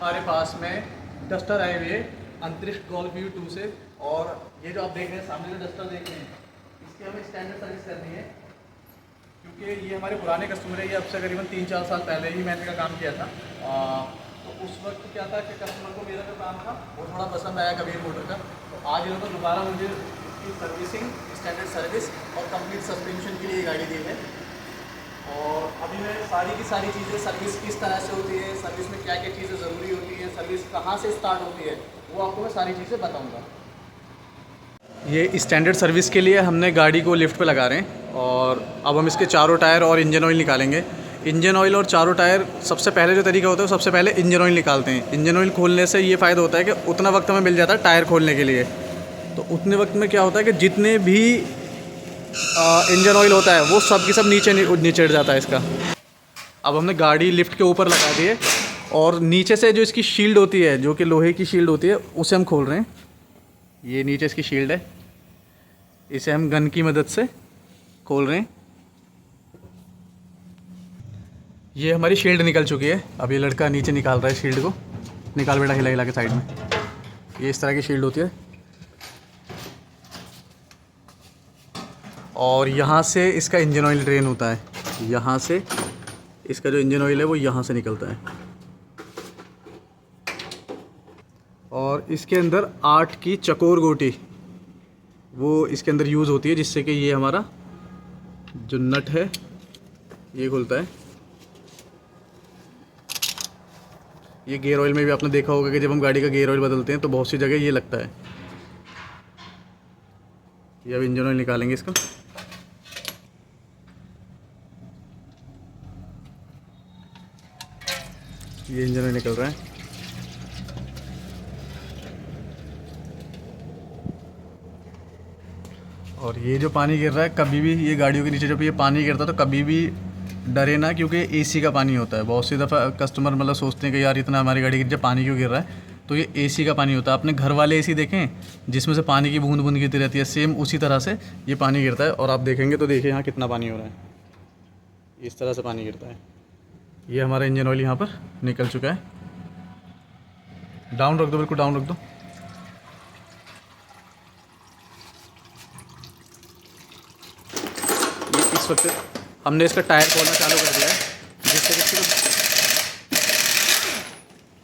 हमारे पास में डस्टर आए हुए अंतरिक्ष गोल्फ व्यू 2 से। और ये जो आप देख रहे हैं सामने जो डस्टर देख रहे हैं, इसकी हमें स्टैंडर्ड सर्विस करनी है, क्योंकि ये हमारे पुराने कस्टमर है। ये अब से करीबन 3-4 साल पहले ही मैंने का काम किया था। तो उस वक्त क्या था कि कस्टमर को मेरा जो काम था वो थोड़ा पसंद आया कबीर मोटर का। तो आज इन्होंने दोबारा मुझे इसकी सर्विसिंग, स्टैंडर्ड सर्विस और कंप्लीट सस्पेंशन के लिए गाड़ी दी है। और अभी मैं सारी की सारी चीज़ें, सर्विस किस तरह से होती है, सर्विस में क्या क्या चीज़ें ज़रूरी होती हैं, सर्विस कहाँ से स्टार्ट होती है, वो आपको मैं सारी चीज़ें बताऊंगा। ये स्टैंडर्ड सर्विस के लिए हमने गाड़ी को लिफ्ट पे लगा रहे हैं और अब हम इसके चारों टायर और इंजन ऑयल निकालेंगे। इंजन ऑयल और चारों टायर, सबसे पहले जो तरीका होता है सबसे पहले इंजन ऑयल निकालते हैं। इंजन ऑयल खोलने से ये फ़ायदा होता है कि उतना वक्त हमें मिल जाता है टायर खोलने के लिए। तो उतने वक्त में क्या होता है कि जितने भी इंजन ऑयल होता है वो सब की सब नीचे निचड़ जाता है इसका। अब हमने गाड़ी लिफ्ट के ऊपर लगा दी है और नीचे से जो इसकी शील्ड होती है, जो कि लोहे की शील्ड होती है, उसे हम खोल रहे हैं। ये नीचे इसकी शील्ड है, इसे हम गन की मदद से खोल रहे हैं। ये हमारी शील्ड निकल चुकी है। अब ये लड़का नीचे निकाल रहा है शील्ड को। निकाल बेटा, हिला हिला के साइड में। ये इस तरह की शील्ड होती है और यहाँ से इसका इंजन ऑयल ड्रेन होता है। यहाँ से इसका जो इंजन ऑयल है वो यहाँ से निकलता है और इसके अंदर 8 की चकोर गोटी वो इसके अंदर यूज़ होती है, जिससे कि ये हमारा जो नट है ये खुलता है। ये गियर ऑयल में भी आपने देखा होगा कि जब हम गाड़ी का गियर ऑयल बदलते हैं तो बहुत सी जगह ये लगता है। ये अब इंजन ऑयल निकालेंगे इसका। ये इंजन ऑयल निकल रहा है और ये जो पानी गिर रहा है, कभी भी ये गाड़ियों के नीचे जब ये पानी गिरता है तो कभी भी डरे ना, क्योंकि एसी का पानी होता है। बहुत सी दफ़ा कस्टमर मतलब सोचते हैं कि यार इतना हमारी गाड़ी के नीचे पानी क्यों गिर रहा है, तो ये एसी का पानी होता है। अपने घर वाले एसी देखें जिसमें से पानी की बूंद बूंद गिरती रहती है, सेम उसी तरह से ये पानी गिरता है। और आप देखेंगे तो देखिए यहाँ कितना पानी हो रहा है, इस तरह से पानी गिरता है। ये हमारा इंजन ऑयल यहाँ पर निकल चुका है। डाउन रख दो, बिल्कुल डाउन रख दो। ये इस वक्त हमने इसका टायर खोलना चालू कर दिया है,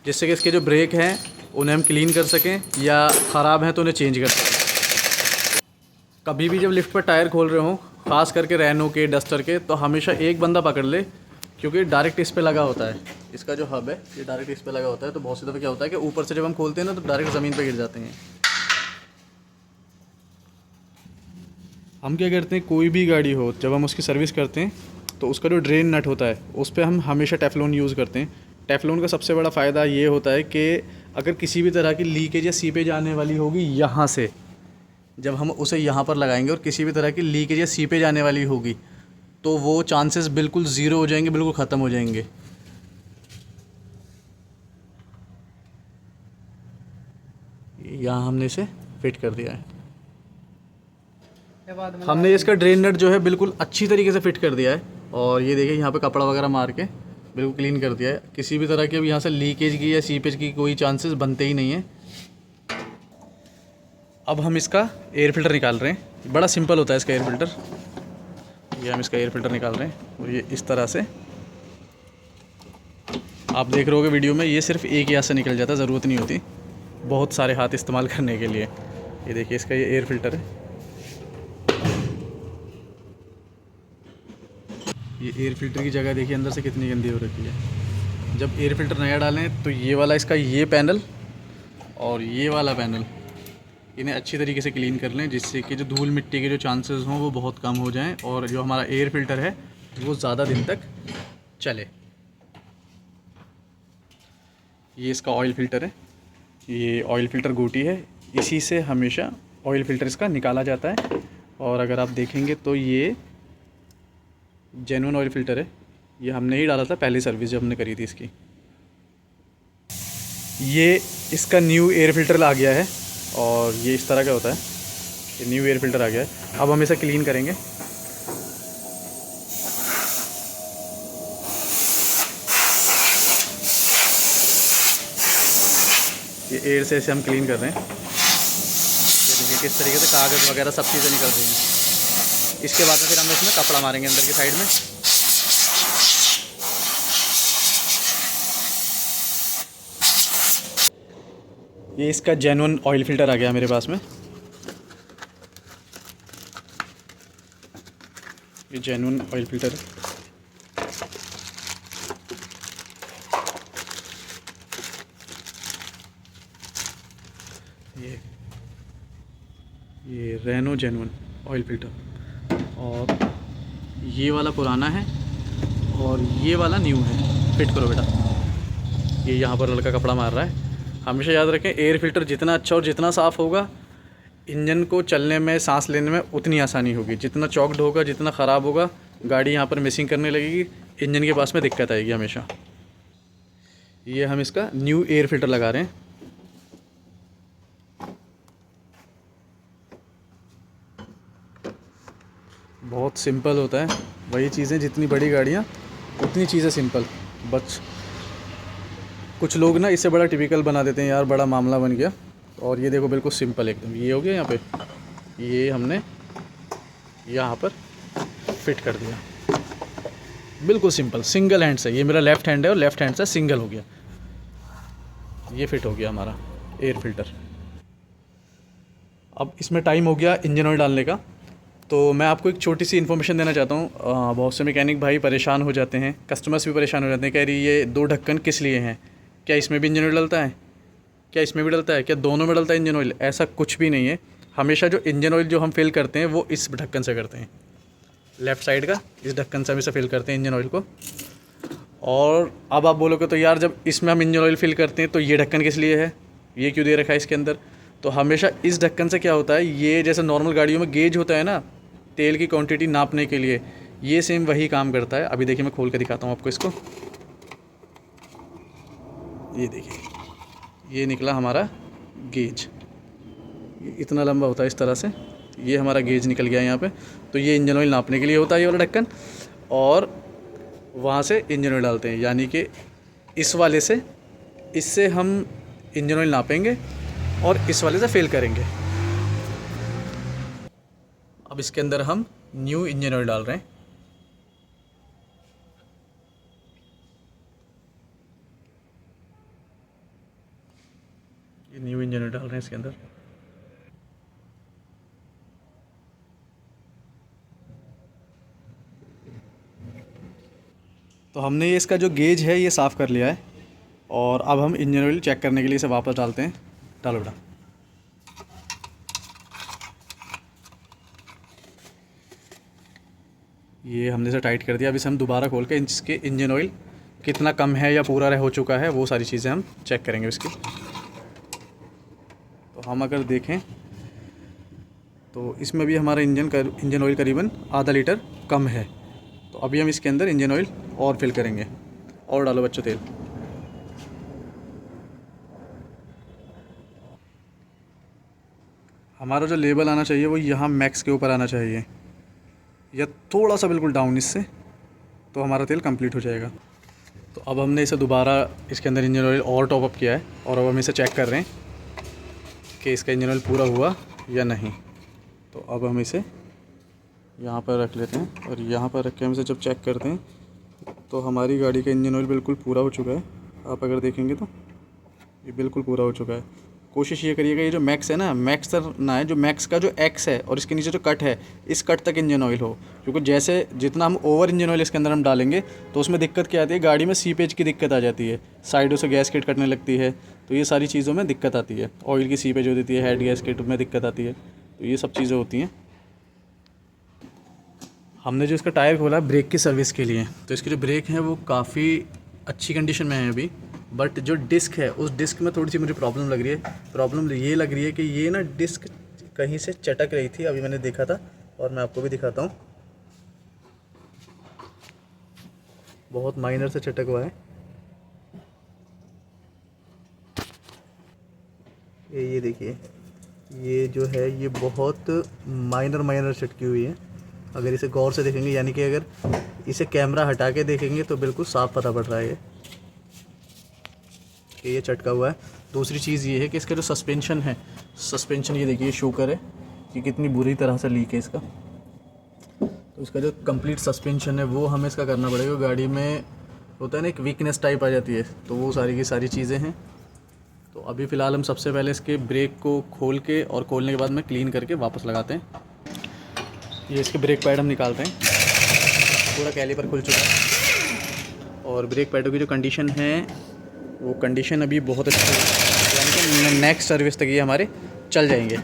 जिससे कि इसके जो ब्रेक हैं उन्हें हम क्लीन कर सकें या ख़राब हैं तो उन्हें चेंज कर सकें। कभी भी जब लिफ्ट पर टायर खोल रहे हों, ख़ास करके रैनो के, डस्टर के, तो हमेशा एक बंदा पकड़ ले, क्योंकि डायरेक्ट इस पे लगा होता है। इसका जो हब है ये डायरेक्ट इस पे लगा होता है। तो बहुत सी दफ़ा क्या होता है कि ऊपर से जब हम खोलते हैं ना तो डायरेक्ट ज़मीन पे गिर जाते हैं। हम क्या करते हैं, कोई भी गाड़ी हो जब हम उसकी सर्विस करते हैं तो उसका जो ड्रेन नट होता है उस पर हम हमेशा टेफ्लॉन यूज़ करते हैं। टेफ्लॉन का सबसे बड़ा फ़ायदा ये होता है कि अगर किसी भी तरह की लीकेज या सीपेज आने वाली होगी यहाँ से, जब हम उसे यहाँ पर लगाएंगे और किसी भी तरह की लीकेज या सीपेज आने वाली होगी तो वो चांसेस बिल्कुल ज़ीरो हो जाएंगे, बिल्कुल ख़त्म हो जाएंगे। यहाँ हमने इसे फिट कर दिया है। हमने इसका ड्रेन नट जो है बिल्कुल अच्छी तरीके से फिट कर दिया है और ये देखिए यहाँ पे कपड़ा वगैरह मार के बिल्कुल क्लीन कर दिया है। किसी भी तरह की अब यहाँ से लीकेज की या सीपेज की कोई चांसेस बनते ही नहीं है। अब हम इसका एयर फ़िल्टर निकाल रहे हैं। बड़ा सिंपल होता है इसका एयर फ़िल्टर। ये हम इसका एयर फ़िल्टर निकाल रहे हैं और ये इस तरह से आप देख रहे होगे वीडियो में, ये सिर्फ एक ही हाथ से निकल जाता है, ज़रूरत नहीं होती बहुत सारे हाथ इस्तेमाल करने के लिए। ये देखिए इसका ये एयर फ़िल्टर है। ये एयर फ़िल्टर की जगह देखिए अंदर से कितनी गंदी हो रखी है। जब एयर फ़िल्टर नया डालें तो ये वाला इसका ये पैनल और ये वाला पैनल इन्हें अच्छी तरीके से क्लीन कर लें, जिससे कि जो धूल मिट्टी के जो चांसेस हों वो बहुत कम हो जाएं और जो हमारा एयर फ़िल्टर है वो ज़्यादा दिन तक चले। ये इसका ऑयल फ़िल्टर है। ये ऑयल फ़िल्टर गोटी है, इसी से हमेशा ऑयल फ़िल्टर इसका निकाला जाता है। और अगर आप देखेंगे तो ये जेन्युइन ऑयल फ़िल्टर है। ये हमने ही डाला था पहली सर्विस जब हमने करी थी इसकी। ये इसका न्यू एयर फ़िल्टर आ गया है और ये इस तरह का होता है। ये न्यू एयर फ़िल्टर आ गया है। अब हम इसे क्लीन करेंगे। ये एयर से हम क्लीन कर रहे हैं। ये देखिए किस तरीके से कागज़ वगैरह सब चीज़ें निकल रही हैं। इसके बाद में फिर हम इसमें कपड़ा मारेंगे अंदर की साइड में। ये इसका जेन्युइन ऑयल फ़िल्टर आ गया मेरे पास में। ये जेन्युइन ऑयल फ़िल्टर है। ये रेनो जेन्युइन ऑयल फ़िल्टर, और ये वाला पुराना है और ये वाला न्यू है। फिट करो बेटा। ये यहाँ पर लड़का कपड़ा मार रहा है। हमेशा याद रखें, एयर फ़िल्टर जितना अच्छा और जितना साफ़ होगा, इंजन को चलने में, सांस लेने में उतनी आसानी होगी। जितना चॉक्ड होगा, जितना ख़राब होगा, गाड़ी यहाँ पर मिसिंग करने लगेगी, इंजन के पास में दिक्कत आएगी हमेशा। ये हम इसका न्यू एयर फ़िल्टर लगा रहे हैं। बहुत सिंपल होता है, वही चीज़ें जितनी बड़ी गाड़ियाँ उतनी चीज़ें सिंपल। बस कुछ लोग ना इससे बड़ा टिपिकल बना देते हैं, यार बड़ा मामला बन गया। और ये देखो बिल्कुल सिंपल एकदम। ये हो गया यहाँ पे, ये हमने यहाँ पर फिट कर दिया, बिल्कुल सिंपल, सिंगल हैंड से। ये मेरा लेफ़्ट हैंड है और लेफ़्ट हैंड से सिंगल हो गया। ये फिट हो गया हमारा एयर फ़िल्टर। अब इसमें टाइम हो गया इंजन ऑयल डालने का। तो मैं आपको एक छोटी सी इन्फॉर्मेशन देना चाहता हूँ। बहुत से मैकेनिक भाई परेशान हो जाते हैं, कस्टमर्स भी परेशान हो जाते हैं, कह रही ये 2 ढक्कन किस लिए हैं, क्या इसमें भी इंजन ऑयल डलता है, क्या इसमें भी डलता है, क्या दोनों में डलता है इंजन ऑयल? ऐसा कुछ भी नहीं है। हमेशा जो इंजन ऑयल जो हम फिल करते हैं वो इस ढक्कन से करते हैं, लेफ़्ट साइड का इस ढक्कन से हमेशा फिल करते हैं इंजन ऑयल को। और अब आप बोलोगे तो यार जब इसमें हम इंजन ऑयल फिल करते हैं तो ये ढक्कन किस लिए है, ये क्यों दे रखा है इसके अंदर? तो हमेशा इस ढक्कन से क्या होता है, ये जैसे नॉर्मल गाड़ियों में गेज होता है ना, तेल की क्वांटिटी नापने के लिए, ये सेम वही काम करता है। अभी देखिए मैं खोल के दिखाता हूँ आपको इसको। ये देखिए, ये निकला हमारा गेज। ये इतना लंबा होता है इस तरह से, ये हमारा गेज निकल गया यहाँ पे। तो ये इंजन ऑयल नापने के लिए होता है ये वाला ढक्कन, और वहाँ से इंजन ऑयल डालते हैं। यानी कि इस वाले से, इससे हम इंजन ऑयल नापेंगे और इस वाले से फिल करेंगे। अब इसके अंदर हम न्यू इंजन ऑयल डाल रहे हैं। ये न्यू इंजन ऑयल डाल रहे हैं इसके अंदर। तो हमने ये इसका जो गेज है ये साफ़ कर लिया है, और अब हम इंजन ऑयल चेक करने के लिए इसे वापस डालते हैं। डालो बेटा। ये हमने इसे टाइट कर दिया। अब इसे हम दोबारा खोल के इसके इंजन ऑयल कितना कम है या पूरा हो चुका है, वो सारी चीज़ें हम चेक करेंगे इसकी। तो हम अगर देखें तो इसमें भी हमारा इंजन ऑयल करीबन आधा लीटर कम है। तो अभी हम इसके अंदर इंजन ऑयल और फिल करेंगे। और डालो बच्चों तेल। हमारा जो लेबल आना चाहिए वो यहाँ मैक्स के ऊपर आना चाहिए, या थोड़ा सा बिल्कुल डाउन इससे, तो हमारा तेल कंप्लीट हो जाएगा। तो अब हमने इसे दोबारा इसके अंदर इंजन ऑयल और टॉप अप किया है, और अब हम इसे चेक कर रहे हैं कि इसका इंजन ऑयल पूरा हुआ या नहीं। तो अब हम इसे यहाँ पर रख लेते हैं, और यहाँ पर रख के हम इसे जब चेक करते हैं तो हमारी गाड़ी का इंजन ऑयल बिल्कुल पूरा हो चुका है। आप अगर देखेंगे तो ये बिल्कुल पूरा हो चुका है। कोशिश ये करिएगा ये जो मैक्स है ना, मैक्स तक ना है, जो मैक्स का जो एक्स है और इसके नीचे जो कट है, इस कट तक इंजन ऑयल हो। क्योंकि जैसे जितना हम ओवर इंजन ऑयल इसके अंदर हम डालेंगे तो उसमें दिक्कत क्या आती है, गाड़ी में सीपेज की दिक्कत आ जाती है, साइडों से गैसकेट कटने लगती है। तो ये सारी चीज़ों में दिक्कत आती है, ऑयल की सीपेज हो देती है, हेड गैसकेट में दिक्कत आती है। तो ये सब चीज़ें होती हैं। हमने जो इसका टायर खोला ब्रेक की सर्विस के लिए, तो इसके जो ब्रेक हैं वो काफ़ी अच्छी कंडीशन में है अभी, बट जो डिस्क है उस डिस्क में थोड़ी सी मुझे प्रॉब्लम लग रही है। प्रॉब्लम ये लग रही है कि ये ना डिस्क कहीं से चटक रही थी, अभी मैंने देखा था और मैं आपको भी दिखाता हूँ। बहुत माइनर से चटक हुआ है ये देखिए, ये जो है ये बहुत माइनर चटकी हुई है। अगर इसे गौर से देखेंगे, यानी कि अगर इसे कैमरा हटा के देखेंगे तो बिल्कुल साफ़ पता पड़ रहा है कि ये चटका हुआ है। दूसरी चीज़ ये है कि इसका जो सस्पेंशन है, सस्पेंशन ये देखिए शो करे कि कितनी बुरी तरह से लीक है इसका। तो इसका जो कंप्लीट सस्पेंशन है वो हमें इसका करना पड़ेगा। गाड़ी में होता है ना एक वीकनेस टाइप आ जाती है, तो वो सारी की सारी चीज़ें हैं। तो अभी फ़िलहाल हम सबसे पहले इसके ब्रेक को खोल के और खोलने के बाद में क्लीन करके वापस लगाते हैं। ये इसके ब्रेक पैड हम निकालते हैं, पूरा कैलिपर खुल चुका है और ब्रेक पैडों की जो कंडीशन है वो कंडीशन अभी बहुत अच्छी है, यानी कि नेक्स्ट सर्विस तक ये हमारे चल जाएंगे।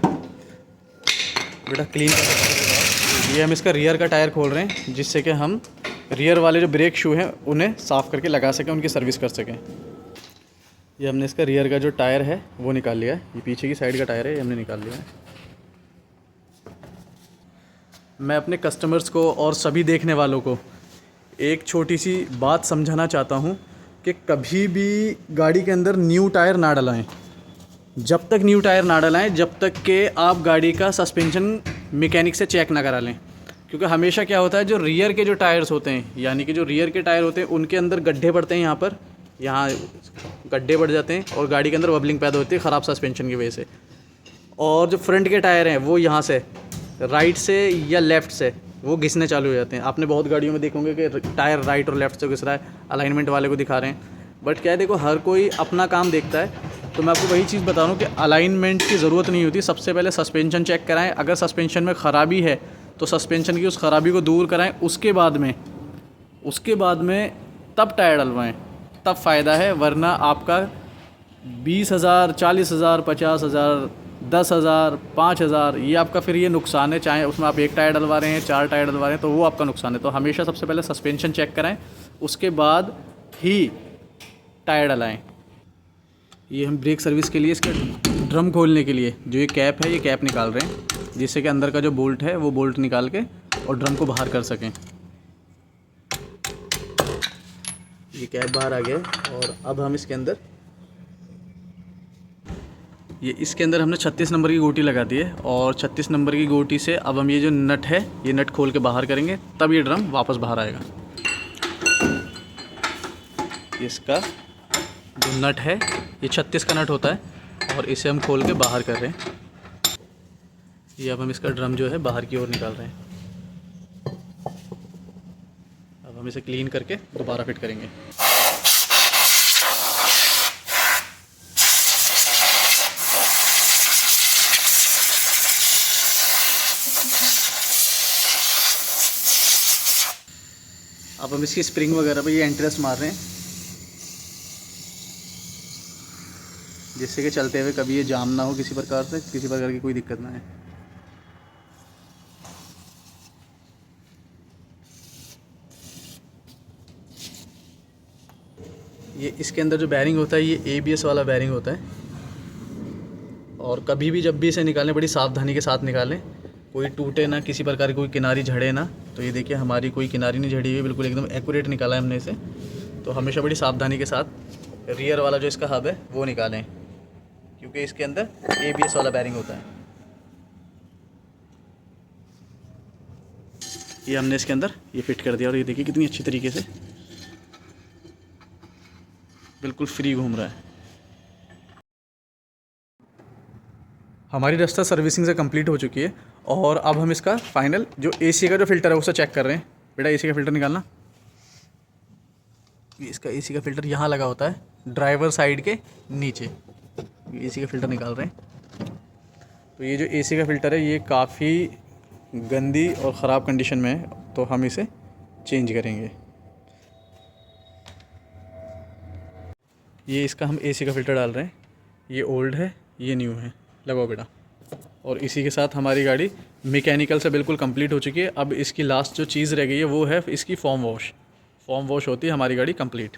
बेटा क्लीन करके ये हम इसका रियर का टायर खोल रहे हैं, जिससे कि हम रियर वाले जो ब्रेक शू हैं उन्हें साफ़ करके लगा सकें, उनकी सर्विस कर सकें। ये हमने इसका रियर का जो टायर है वो निकाल लिया है, ये पीछे की साइड का टायर है ये हमने निकाल लिया है। मैं अपने कस्टमर्स को और सभी देखने वालों को एक छोटी सी बात समझाना चाहता हूँ कि कभी भी गाड़ी के अंदर न्यू टायर ना डलाएं। जब तक न्यू टायर ना डलाएं जब तक कि आप गाड़ी का सस्पेंशन मैकेनिक से चेक ना करा लें, क्योंकि हमेशा क्या होता है जो रियर के जो टायर्स होते हैं, यानी कि जो रियर के टायर होते हैं उनके अंदर गड्ढे पड़ते हैं, यहाँ गड्ढे पड़ जाते हैं और गाड़ी के अंदर बबलिंग पैदा होती है ख़राब सस्पेंशन की वजह से। और जो फ्रंट के टायर हैं वो यहाँ से राइट से या लेफ़्ट से वो घिसने चालू हो जाते हैं। आपने बहुत गाड़ियों में देखोगे कि टायर राइट और लेफ़्ट से घिस रहा है, अलाइनमेंट वाले को दिखा रहे हैं, बट क्या है देखो हर कोई अपना काम देखता है। तो मैं आपको वही चीज़ बता रहा हूँ कि अलाइनमेंट की ज़रूरत नहीं होती। सबसे पहले सस्पेंशन चेक कराएं, अगर सस्पेंशन में ख़राबी है तो सस्पेंशन की उस ख़राबी को दूर कराएं, उसके बाद में तब टायर डलवाएं, तब फ़ायदा है। वरना आपका 20,000, 40,000, 50,000, 10,000, 5,000 ये आपका फिर ये नुकसान है। चाहे उसमें आप एक टायर डलवा रहे हैं, 4 टायर डलवा रहे हैं, तो वो आपका नुकसान है। तो हमेशा सबसे पहले सस्पेंशन चेक कराएं, उसके बाद ही टायर डलाएं। ये हम ब्रेक सर्विस के लिए इसका ड्रम खोलने के लिए जो ये कैप है, ये कैप निकाल रहे हैं, जिससे कि अंदर का जो बोल्ट है वो बोल्ट निकाल के और ड्रम को बाहर कर सकें। ये कैप बाहर आ गया और अब हम इसके अंदर हमने 36 नंबर की गोटी लगा दी है और 36 नंबर की गोटी से अब हम ये जो नट है ये नट खोल के बाहर करेंगे, तब ये ड्रम वापस बाहर आएगा। इसका जो नट है ये 36 का नट होता है और इसे हम खोल के बाहर कर रहे हैं। ये अब हम इसका ड्रम जो है बाहर की ओर निकाल रहे हैं। अब हम इसे क्लीन करके दोबारा फिट करेंगे। अब हम इसकी स्प्रिंग वगैरह पे ये एंट्रेस मार रहे हैं, जिससे कि चलते हुए कभी ये जाम ना हो, किसी प्रकार की कोई दिक्कत ना है। ये इसके अंदर जो बैरिंग होता है ये ABS वाला बैरिंग होता है और कभी भी जब भी इसे निकालें बड़ी सावधानी के साथ निकालें, कोई टूटे ना, किसी प्रकार की कोई किनारी झड़े ना। तो ये देखिए हमारी कोई किनारी नहीं झड़ी हुई, बिल्कुल एकदम एक्यूरेट निकाला है हमने इसे। तो हमेशा बड़ी सावधानी के साथ रियर वाला जो इसका हब है वो निकालें, क्योंकि इसके अंदर ABS वाला बैरिंग होता है। ये हमने इसके अंदर ये फिट कर दिया और ये देखिए कितनी अच्छी तरीके से बिल्कुल फ्री घूम रहा है। हमारी डस्टर सर्विसिंग से कंप्लीट हो चुकी है और अब हम इसका फाइनल जो AC का जो फ़िल्टर है उसे चेक कर रहे हैं। बेटा AC का फ़िल्टर निकालना। इसका AC का फ़िल्टर यहाँ लगा होता है ड्राइवर साइड के नीचे। AC का फ़िल्टर निकाल रहे हैं। तो ये जो AC का फ़िल्टर है ये काफ़ी गंदी और ख़राब कंडीशन में है, तो हम इसे चेंज करेंगे। ये इसका हम AC का फ़िल्टर डाल रहे हैं। ये ओल्ड है, ये न्यू है। लगाओ बेटा। और इसी के साथ हमारी गाड़ी मैकेनिकल से बिल्कुल कंप्लीट हो चुकी है। अब इसकी लास्ट जो चीज़ रह गई है वो है इसकी फॉर्म वॉश होती है हमारी गाड़ी कंप्लीट।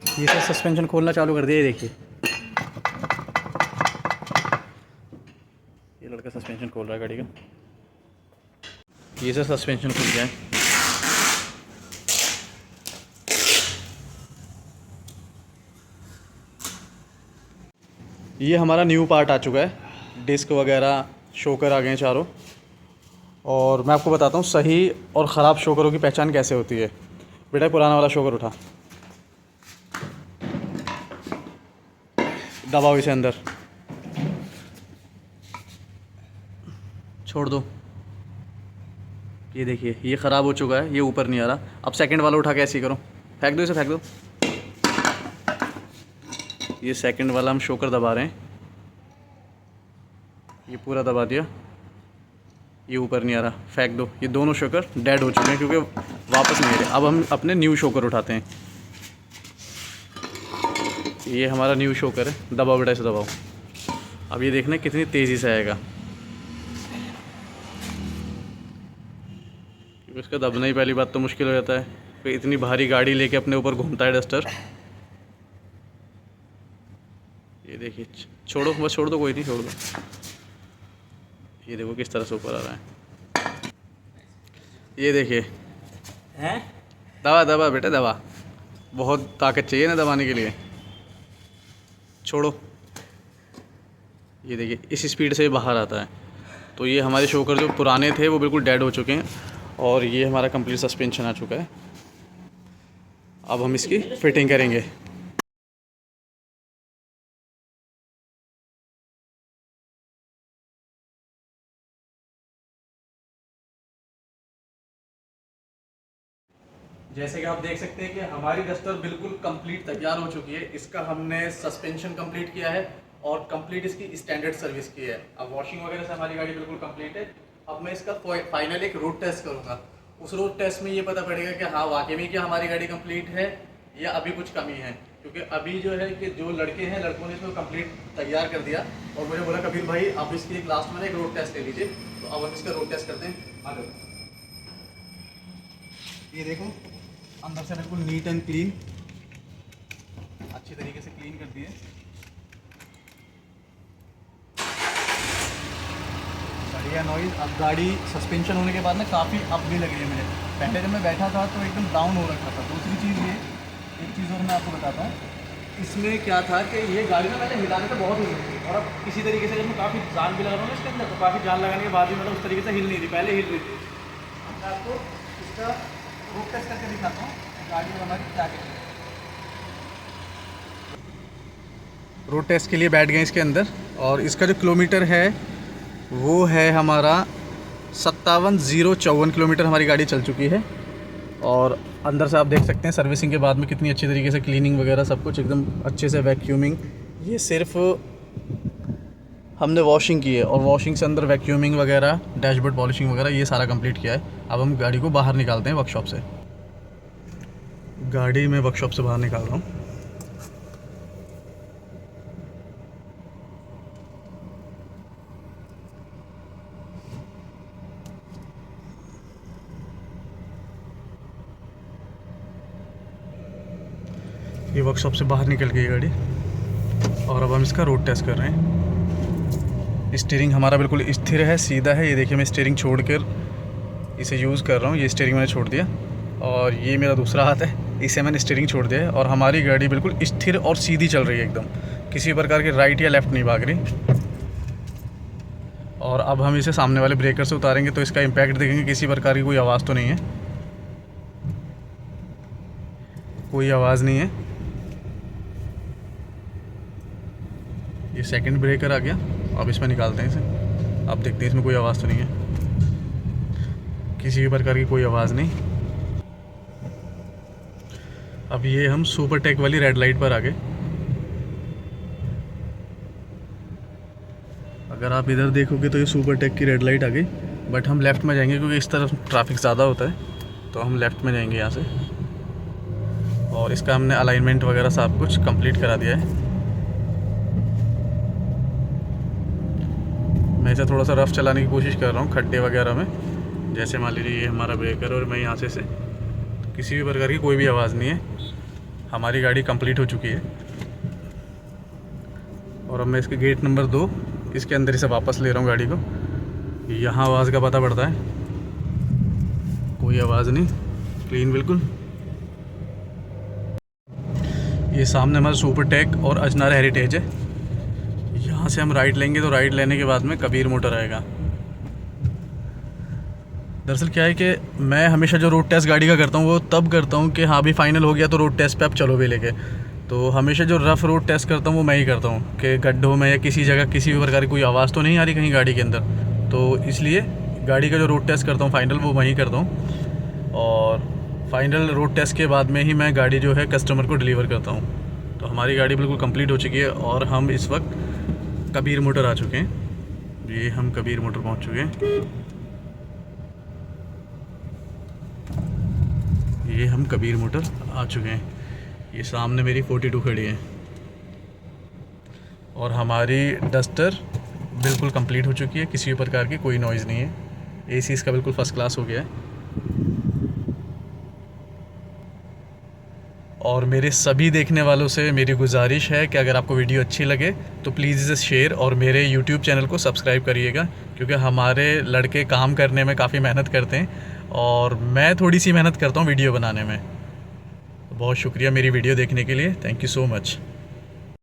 ये सर सस्पेंशन खोलना चालू कर दिया, ये देखिए ये लड़का सस्पेंशन खोल रहा है गाड़ी का। ये सर सस्पेंशन खुल गया है। ये हमारा न्यू पार्ट आ चुका है, डिस्क वगैरह शोकर आ गए हैं चारों। और मैं आपको बताता हूँ सही और ख़राब शोकरों की पहचान कैसे होती है। बेटा पुराना वाला शोकर उठा। दबाओ इसे अंदर, छोड़ दो। ये देखिए ये ख़राब हो चुका है, ये ऊपर नहीं आ रहा। अब सेकंड वाला उठा के ऐसे ही करो, फेंक दो इसे, फेंक दो। ये सेकंड वाला हम शोकर दबा रहे हैं, ये पूरा दबा दिया, ये ऊपर नहीं आ रहा, फेंक दो। ये दोनों शोकर डेड हो चुके हैं क्योंकि वापस नहीं आ रहे। अब हम अपने न्यू शोकर उठाते हैं। ये हमारा न्यू शोकर है, दबाओ बेटा इसे, दबाओ। अब ये देखना कितनी तेज़ी से आएगा, क्योंकि इसका दबना ही पहली बात तो मुश्किल हो जाता है। फिर इतनी भारी गाड़ी लेके अपने ऊपर घूमता है डस्टर। ये देखिए, छोड़ो बस, छोड़ दो, कोई नहीं, छोड़ दो। ये देखो किस तरह से ऊपर आ रहा है। ये देखिए, हैं? दबा दबा बेटा दबा, बहुत ताकत चाहिए ना दबाने के लिए। छोड़ो। ये देखिए इस स्पीड से ये बाहर आता है। तो ये हमारे शोकर जो पुराने थे वो बिल्कुल डेड हो चुके हैं और ये हमारा कंप्लीट सस्पेंशन आ चुका है। अब हम इसकी फिटिंग करेंगे। जैसे कि आप देख सकते हैं कि हमारी डस्टर बिल्कुल कंप्लीट तैयार हो चुकी है। इसका हमने सस्पेंशन कंप्लीट किया है और कंप्लीट इसकी स्टैंडर्ड सर्विस की है। अब वॉशिंग वगैरह से हमारी गाड़ी बिल्कुल कंप्लीट है। अब मैं इसका फाइनल एक रोड टेस्ट करूंगा। उस रोड टेस्ट में ये पता पड़ेगा कि हाँ वाकई में क्या हमारी गाड़ी कंप्लीट है या अभी कुछ कमी है। क्योंकि अभी जो है कि जो लड़के हैं, लड़कों ने इसको कंप्लीट तैयार कर दिया और मुझे बोला कबीर भाई आप इसकी एक लास्ट में एक रोड टेस्ट ले लीजिए। तो अब हम इसका रोड टेस्ट करते हैं। आ जाओ। ये देखो अंदर से बिल्कुल नीट एंड क्लीन, अच्छी तरीके से क्लीन कर दिए। बढ़िया नॉइज़। अब गाड़ी सस्पेंशन होने के बाद ना काफ़ी अप भी लग रही है मुझे। पहले जब मैं बैठा था तो एकदम डाउन हो रखा था। दूसरी चीज़ ये, एक चीज़ और मैं आपको बताता हूँ, इसमें क्या था कि ये गाड़ी ना पहले हिलाने से बहुत हिल रही थी और अब किसी तरीके से जब मैं काफ़ी जान भी लगा रहा हूँ इसके अंदर, तो काफ़ी जान लगाने के बाद भी मतलब उस तरीके से हिल नहीं रही, पहले हिल रही थी। मैं आपको इसका रोड टेस्ट करके दिखाता हूँ गाड़ी हमारी क्या कहती है। रोड टेस्ट के लिए बैठ गए इसके अंदर और इसका जो किलोमीटर है वो है हमारा 57,054 किलोमीटर हमारी गाड़ी चल चुकी है। और अंदर से आप देख सकते हैं सर्विसिंग के बाद में कितनी अच्छी तरीके से क्लीनिंग वगैरह सब कुछ एकदम अच्छे से, वैक्यूमिंग, ये सिर्फ हमने वॉशिंग की है और वॉशिंग से अंदर वैक्यूमिंग वगैरह, डैशबोर्ड पॉलिशिंग वगैरह ये सारा कंप्लीट किया है। अब हम गाड़ी को बाहर निकालते हैं वर्कशॉप से। गाड़ी में वर्कशॉप से बाहर निकाल रहा हूँ। ये वर्कशॉप से बाहर निकल गई गाड़ी और अब हम इसका रोड टेस्ट कर रहे हैं। स्टीयरिंग हमारा बिल्कुल स्थिर है, सीधा है। ये देखिए मैं स्टीयरिंग छोड़कर इसे यूज़ कर रहा हूँ। ये स्टीयरिंग मैंने छोड़ दिया और ये मेरा दूसरा हाथ है, इसे मैंने स्टीयरिंग छोड़ दिया है और हमारी गाड़ी बिल्कुल स्थिर और सीधी चल रही है एकदम, किसी प्रकार की राइट या लेफ़्ट नहीं भाग रही। और अब हम इसे सामने वाले ब्रेकर से उतारेंगे तो इसका इम्पैक्ट देखेंगे, किसी प्रकार की कोई आवाज़ तो नहीं है, कोई आवाज़ नहीं है। ये सेकंड ब्रेकर आ गया, अब इसमें निकालते हैं इसे। अब देखते हैं इसमें कोई आवाज़ तो नहीं है, किसी भी प्रकार की कोई आवाज़ नहीं। अब ये हम सुपर टेक वाली रेड लाइट पर आ गए। अगर आप इधर देखोगे तो ये सुपर टेक की रेड लाइट आ गई, बट हम लेफ़्ट में जाएंगे क्योंकि इस तरफ ट्रैफिक ज़्यादा होता है, तो हम लेफ़्ट में जाएंगे यहाँ से। और इसका हमने अलाइनमेंट वगैरह सब कुछ कंप्लीट करा दिया है। मैं इसे थोड़ा सा रफ़ चलाने की कोशिश कर रहा हूँ खड्डे वगैरह में। जैसे मान लीजिए ये हमारा ब्रेकर और मैं यहाँ से किसी भी प्रकार की कोई भी आवाज़ नहीं है, हमारी गाड़ी कंप्लीट हो चुकी है। और अब मैं इसके गेट नंबर 2 इसके अंदर इसे वापस ले रहा हूँ गाड़ी को। यहाँ आवाज़ का पता पड़ता है, कोई आवाज़ नहीं, क्लीन बिल्कुल। ये सामने हमारा सुपर टेक और अजनार हेरिटेज है। यहाँ से हम राइट लेंगे तो राइट लेने के बाद में कबीर मोटर आएगा। दरअसल क्या है कि मैं हमेशा जो रोड टेस्ट गाड़ी का करता हूँ वो तब करता हूँ कि हाँ भी फाइनल हो गया तो रोड टेस्ट पे आप चलो भी लेके। तो हमेशा जो रफ़ रोड टेस्ट करता हूँ वो मैं ही करता हूँ कि गड्ढों में या किसी जगह किसी भी प्रकार की कोई आवाज़ तो नहीं आ रही कहीं गाड़ी के अंदर। तो इसलिए गाड़ी का जो रोड टेस्ट करता हूँ फाइनल, वो मैं ही करता हूँ। और फाइनल रोड टेस्ट के बाद में ही मैं गाड़ी जो है कस्टमर को डिलीवर करता हूँ। तो हमारी गाड़ी बिल्कुल कंप्लीट हो चुकी है और हम इस वक्त कबीर मोटर आ चुके हैं। ये हम कबीर मोटर पहुँच चुके हैं। ये हम कबीर मोटर आ चुके हैं। ये सामने मेरी 42 खड़ी है और हमारी डस्टर बिल्कुल कंप्लीट हो चुकी है। किसी भी प्रकार की कोई नॉइज़ नहीं है। एसी इसका बिल्कुल फ़र्स्ट क्लास हो गया है। और मेरे सभी देखने वालों से मेरी गुजारिश है कि अगर आपको वीडियो अच्छी लगे तो प्लीज़ इसे शेयर और मेरे YouTube चैनल को सब्सक्राइब करिएगा, क्योंकि हमारे लड़के काम करने में काफ़ी मेहनत करते हैं और मैं थोड़ी सी मेहनत करता हूँ वीडियो बनाने में। बहुत शुक्रिया मेरी वीडियो देखने के लिए। Thank you so much.